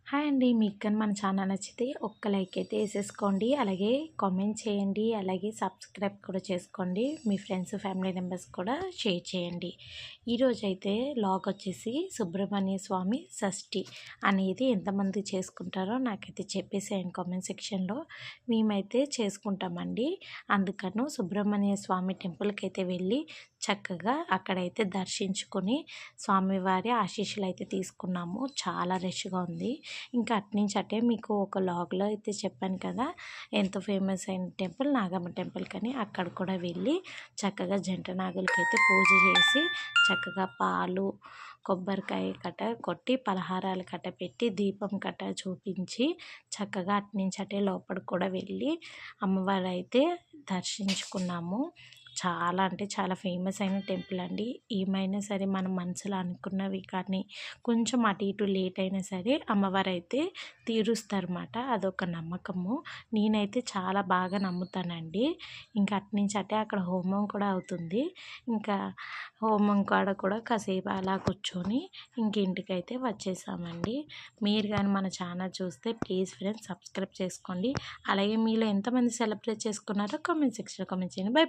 Hi అండి. మీకు కానీ మన ఛానల్ నచ్చితే ఒక్క లైక్ అయితే వేసేసుకోండి. అలాగే కామెంట్ చేయండి. అలాగే సబ్స్క్రైబ్ కూడా చేసుకోండి. మీ ఫ్రెండ్స్, ఫ్యామిలీ మెంబర్స్ కూడా షేర్ చేయండి. ఈరోజైతే లాగ్ వచ్చేసి సుబ్రహ్మణ్య స్వామి షష్ఠి అనేది ఎంతమంది చేసుకుంటారో నాకైతే చెప్పేసేయండి కామెంట్ సెక్షన్లో. మేమైతే చేసుకుంటామండి. అందుకను సుబ్రహ్మణ్య స్వామి టెంపుల్కి అయితే వెళ్ళి చక్కగా అక్కడైతే దర్శించుకొని స్వామివారి ఆశీస్సులు అయితే తీసుకున్నాము. చాలా రష్గా ఉంది. ఇంకా అట్నుంచి అటే మీకు ఒక లాగ్లో అయితే చెప్పాను కదా, ఎంతో ఫేమస్ అయిన టెంపుల్ నాగమ్మ టెంపుల్ కానీ అక్కడ కూడా వెళ్ళి చక్కగా జంట నాగులకైతే పూజ చేసి చక్కగా పాలు కొబ్బరికాయ కట్ట కొట్టి పలహారాలు కట్ట పెట్టి దీపం కట్ట చూపించి చక్కగా అట్నుంచి అటే లోపలికి కూడా వెళ్ళి అమ్మవారు అయితే దర్శించుకున్నాము. చాలా అంటే చాలా ఫేమస్ అయిన టెంపుల్ అండి. ఏమైనా సరే మనం మనసులో అనుకున్నవి కానీ కొంచెం అటు ఇటు లేట్ అయినా సరే అమ్మవారు అయితే తీరుస్తారన్నమాట. అదొక నమ్మకము. నేనైతే చాలా బాగా నమ్ముతానండి. ఇంకా అట్నుంచి అటే అక్కడ హోమం కూడా అవుతుంది. ఇంకా హోమం కాడ కూడా కాసేపు అలా కూర్చొని ఇంటికైతే వచ్చేసామండి. మీరు కానీ మన ఛానల్ చూస్తే ప్లీజ్ ఫ్రెండ్స్ సబ్స్క్రైబ్ చేసుకోండి. అలాగే మీలో ఎంతమంది సెలబ్రేట్ చేసుకున్నారో కామెంట్ సెక్షన్లో కామెంట్ చేయండి. By by.